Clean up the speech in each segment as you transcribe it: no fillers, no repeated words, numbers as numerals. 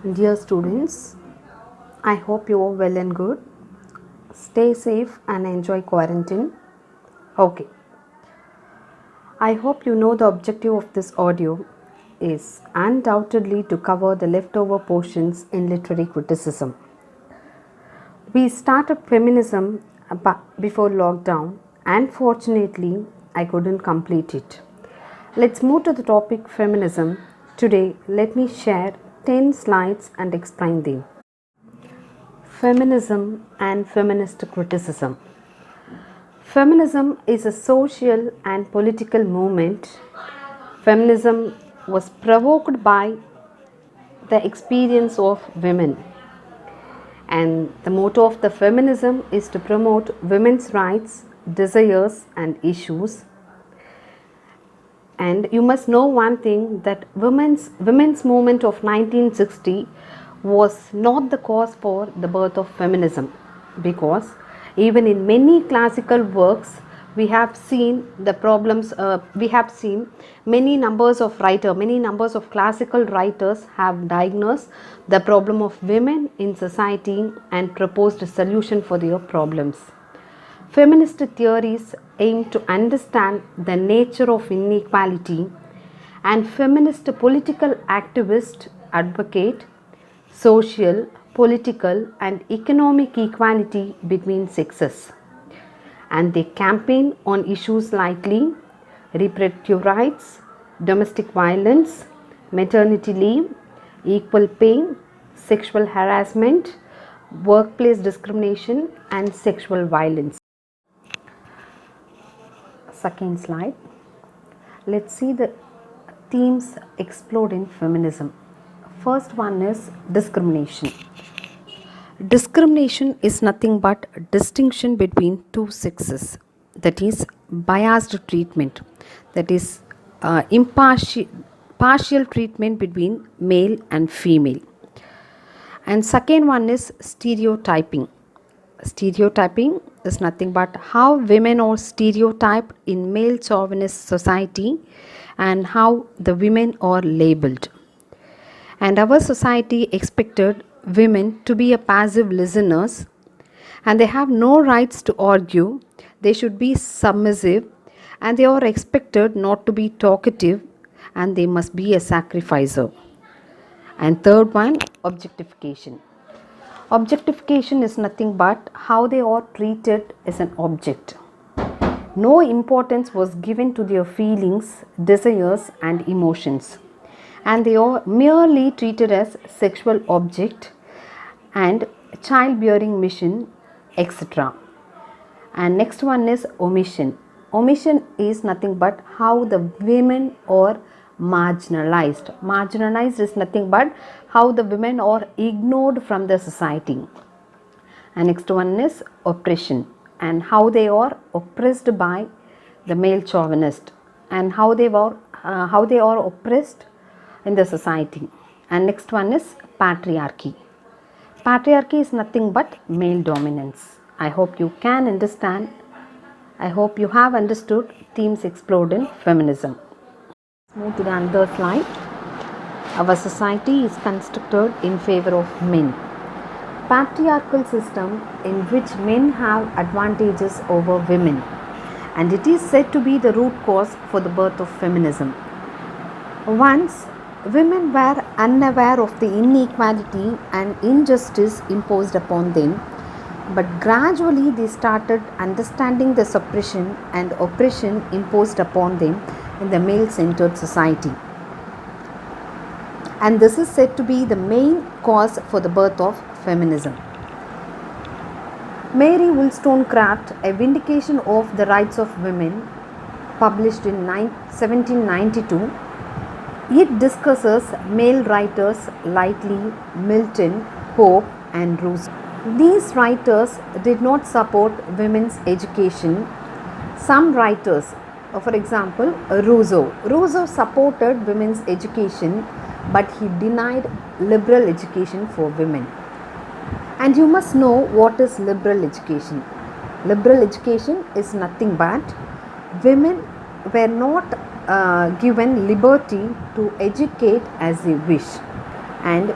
Dear students, I hope you are well and good. Stay safe and enjoy quarantine. Okay, I hope you know the objective of this audio is undoubtedly to cover the leftover portions in literary criticism. We started feminism before lockdown, and fortunately, I couldn't complete it. Let's move to the topic feminism. Today, let me share 10 slides and explain them. Feminism and feminist criticism. Feminism is a social and political movement. Feminism was provoked by the experience of women. And the motto of the feminism is to promote women's rights, desires, and issues. And you must know one thing, that women's movement of 1960 was not the cause for the birth of feminism, because even in many classical works we have seen the problems. We have seen many numbers of classical writers have diagnosed the problem of women in society and proposed a solution for their problems. Feminist theories aim to understand the nature of inequality, and feminist political activists advocate social, political, and economic equality between sexes. And they campaign on issues like reproductive rights, domestic violence, maternity leave, equal pay, sexual harassment, workplace discrimination, and sexual violence. Second slide. Let's see the themes explored in feminism. First one is discrimination. Discrimination is nothing but distinction between two sexes, that is biased treatment, that is partial treatment between male and female. And second one is stereotyping. Stereotyping is nothing but how women are stereotyped in male chauvinist society and how the women are labeled. And our society expected women to be a passive listeners, and they have no rights to argue. They should be submissive, and they are expected not to be talkative, and they must be a sacrificer. And third one, objectification. Objectification is nothing but how they are treated as an object. No importance was given to their feelings, desires, and emotions, and they are merely treated as sexual object and childbearing machine, etc. And next one is omission. Omission is nothing but how the women are marginalized. Marginalized is nothing but how the women are ignored from the society. And next one is oppression, and how they are oppressed by the male chauvinist, and how they are oppressed in the society. And next one is patriarchy. Patriarchy is nothing but male dominance. I hope you can understand. I hope you have understood themes explored in feminism. Let's move to the another slide. Our society is constructed in favor of men. Patriarchal system in which men have advantages over women, and it is said to be the root cause for the birth of feminism. Once women were unaware of the inequality and injustice imposed upon them, but gradually they started understanding the suppression and oppression imposed upon them in the male-centered society. And this is said to be the main cause for the birth of feminism. Mary Wollstonecraft, A Vindication of the Rights of Women, published in 1792, it discusses male writers like Milton, Pope, and Rousseau. These writers did not support women's education. Some writers, for example, Rousseau supported women's education, but he denied liberal education for women. And you must know what is liberal education. Liberal education is nothing but women were not given liberty to educate as they wish, and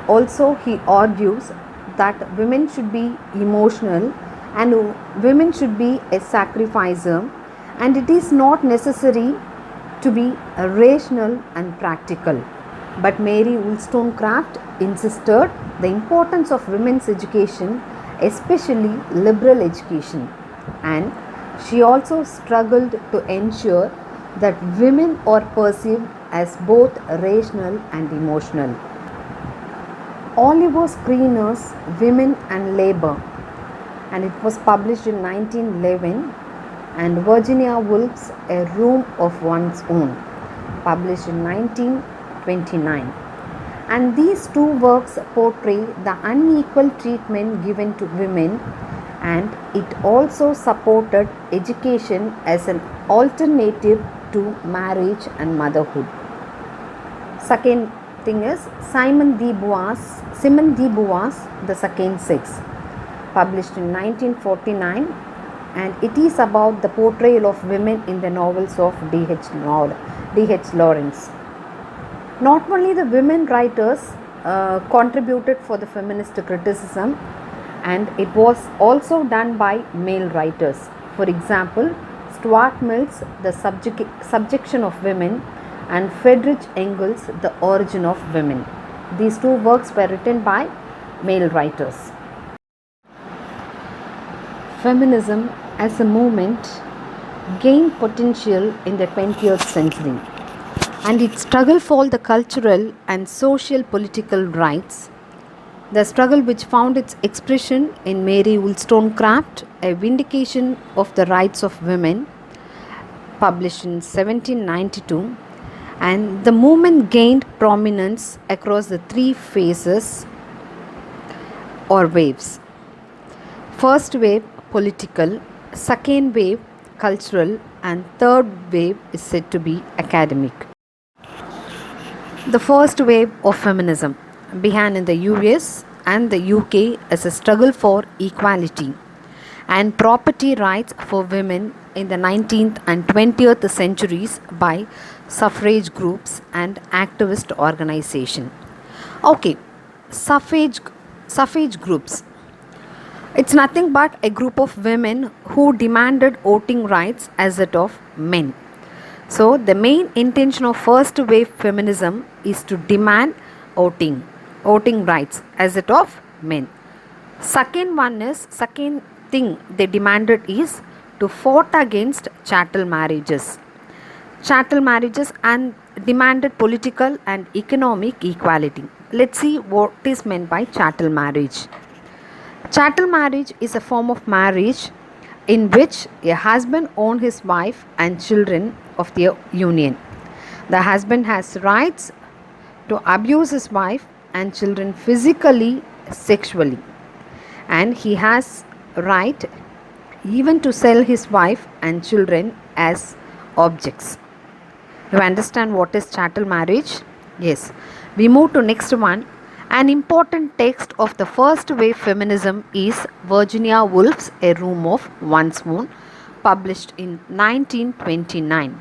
Also, he argues that women should be emotional and women should be a sacrificer, and it is not necessary to be rational and practical. But Mary Wollstonecraft insisted the importance of women's education, especially liberal education, and she also struggled to ensure that women are perceived as both rational and emotional. Oliver Schreiner's Women and Labor, and it was published in 1911, and Virginia Woolf's A Room of One's Own, published in 1929. And these two works portray the unequal treatment given to women, and it also supported education as an alternative to marriage and motherhood. Second thing is Simone de Beauvoir's The Second Sex, published in 1949, and it is about the portrayal of women in the novels of D.H. Lawrence. Not only the women writers contributed for the feminist criticism, and it was also done by male writers. For example, Stuart Mill's The Subjection of Women and Friedrich Engels' The Origin of Women. These two works were written by male writers. Feminism as a movement gained potential in the 20th century, and its struggle for the cultural and social political rights, the struggle which found its expression in Mary Wollstonecraft, A Vindication of the Rights of Women, published in 1792, and the movement gained prominence across the three phases or waves. First wave, political; second wave, cultural; and third wave is said to be academic. The first wave of feminism began in the US and the UK as a struggle for equality and property rights for women in the 19th and 20th centuries by suffrage groups and activist organizations. Okay, suffrage groups. It's nothing but a group of women who demanded voting rights as that of men. So the main intention of first wave feminism is to demand voting rights as that of men. Second thing they demanded is to fought against chattel marriages and demanded political and economic equality. Let's see what is meant by chattel marriage. Chattel marriage is a form of marriage in which a husband owns his wife and children of their union. The husband has rights to abuse his wife and children physically, sexually, and he has right even to sell his wife and children as objects. You understand what is chattel marriage? Yes. We move to next one. An important text of the first wave feminism is Virginia Woolf's A Room of One's Own, published in 1929.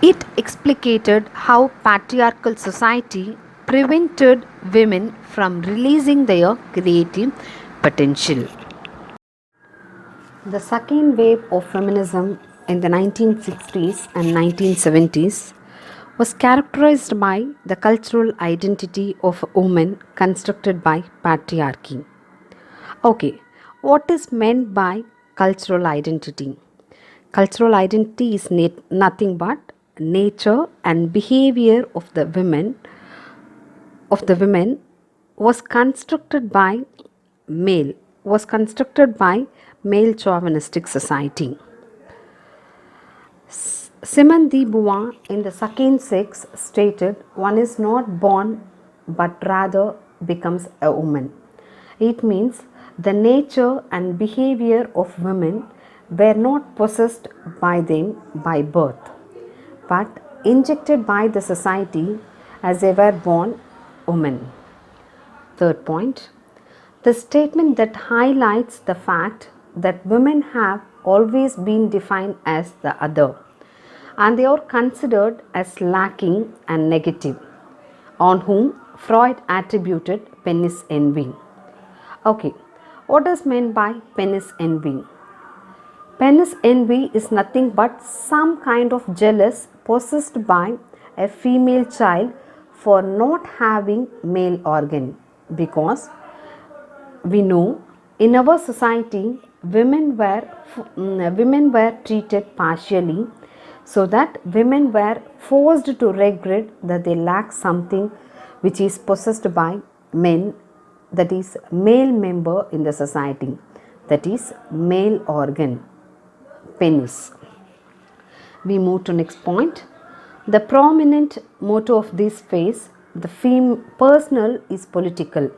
It explicated how patriarchal society prevented women from releasing their creative potential. The second wave of feminism in the 1960s and 1970s was characterized by the cultural identity of women constructed by patriarchy. Okay, what is meant by cultural identity? Cultural identity is nothing but nature and behavior of the women was constructed by male chauvinistic society. Simone de Beauvoir in The Second Sex stated, "One is not born but rather becomes a woman." It means the nature and behavior of women were not possessed by them by birth, but injected by the society as they were born women. Third point, the statement that highlights the fact that women have always been defined as the other, and they are considered as lacking and negative, on whom Freud attributed penis envy. Okay, what is meant by penis envy? Penis envy is nothing but some kind of jealous possessed by a female child for not having male organ, because we know in our society women were treated partially, so that women were forced to regret that they lack something which is possessed by men, that is male member in the society, that is male organ, penis. We move to next point. The prominent motto of this phase, the personal is political,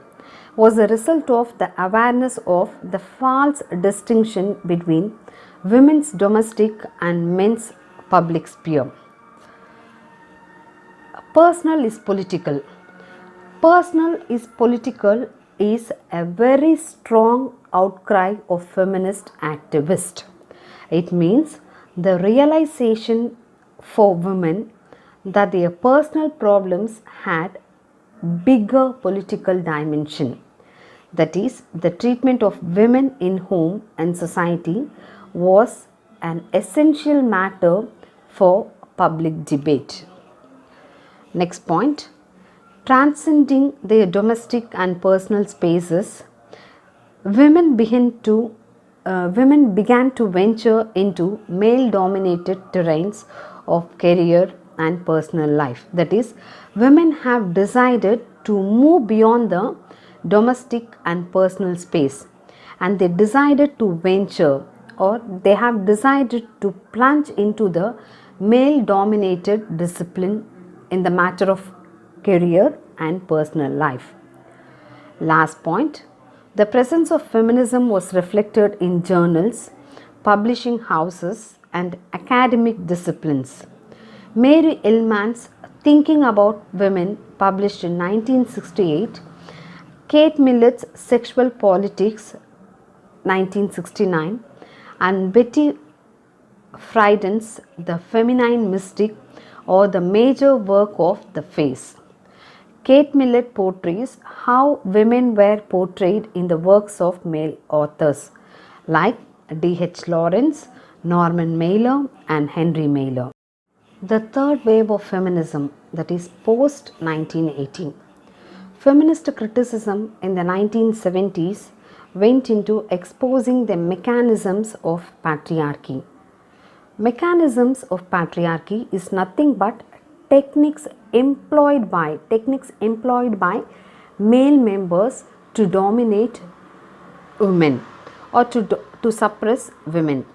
was a result of the awareness of the false distinction between women's domestic and men's public sphere. Personal is political. Personal is political is a very strong outcry of feminist activists. It means the realization for women that their personal problems had bigger political dimension. That is, the treatment of women in home and society was an essential matter for public debate. Next point, transcending their domestic and personal spaces, women began to venture into male-dominated terrains of career and personal life. That is, women have decided to move beyond the domestic and personal space, and they decided to venture, or they have decided to plunge into the male-dominated discipline in the matter of career and personal life. Last point, the presence of feminism was reflected in journals, publishing houses, and academic disciplines. Mary Ellman's Thinking About Women, published in 1968, Kate Millett's Sexual Politics, 1969, and Betty Friedan's The Feminine Mystic are the major work of the phase. Kate Millett portrays how women were portrayed in the works of male authors like D.H. Lawrence, Norman Mailer, and Henry Mailer. The third wave of feminism, that is post 1918. Feminist criticism in the 1970s went into exposing the mechanisms of patriarchy. Mechanisms of patriarchy is nothing but techniques employed by male members to dominate women or to suppress women.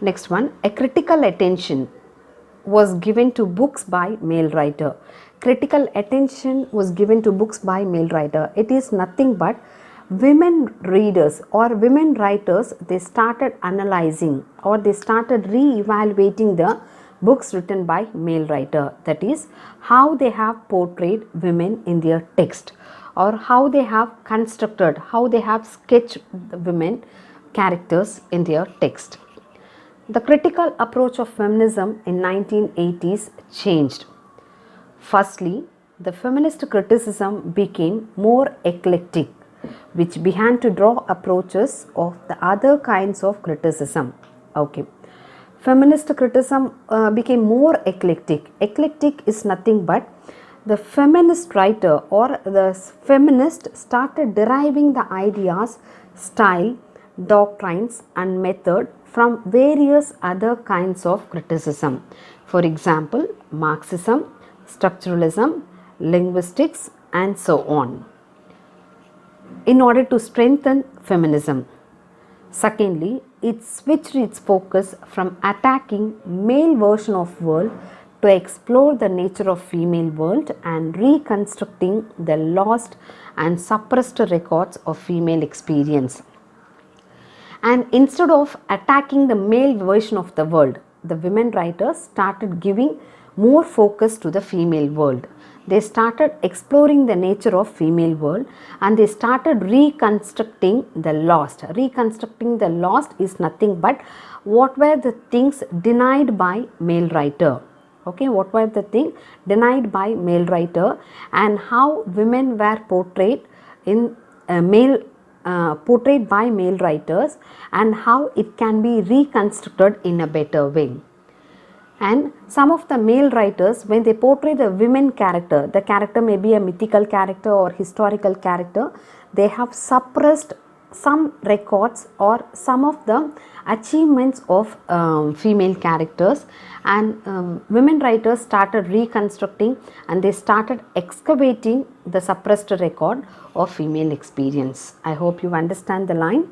Next one, a critical attention was given to books by male writer. Critical attention was given to books by male writer. It is nothing but women readers or women writers, they started analyzing or they started re-evaluating the books written by male writer. That is, how they have portrayed women in their text, or how they have constructed, how they have sketched the women characters in their text. The critical approach of feminism in 1980s changed. Firstly, the feminist criticism became more eclectic, which began to draw approaches of the other kinds of criticism. Okay. Feminist criticism became more eclectic. Eclectic is nothing but the feminist writer or the feminist started deriving the ideas, style, doctrines and method from various other kinds of criticism. For example, Marxism, structuralism, linguistics and so on, in order to strengthen feminism. Secondly, it switched its focus from attacking male version of world to explore the nature of female world and reconstructing the lost and suppressed records of female experience. And instead of attacking the male version of the world, the women writers started giving more focus to the female world. They started exploring the nature of female world and they started reconstructing the lost. Reconstructing the lost is nothing but what were the things denied by male writer. Okay, what were the thing denied by male writer, and how women were portrayed in portrayed by male writers, and how it can be reconstructed in a better way. And some of the male writers, when they portray the women character, the character may be a mythical character or historical character, they have suppressed some records or some of the achievements of female characters, and women writers started reconstructing and they started excavating the suppressed record of female experience. I hope you understand the line.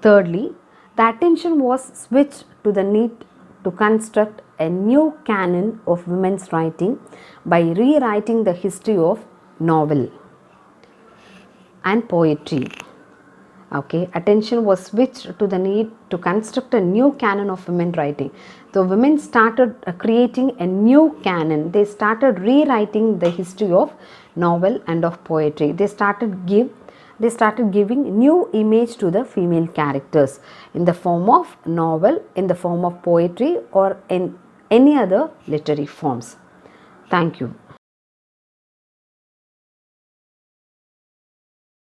Thirdly, the attention was switched to the need to construct a new canon of women's writing by rewriting the history of novel and poetry. Okay, attention was switched to the need to construct a new canon of women writing. So women started creating a new canon. They started rewriting the history of novel and of poetry. They started giving new image to the female characters in the form of novel, in the form of poetry, or in any other literary forms. Thank you.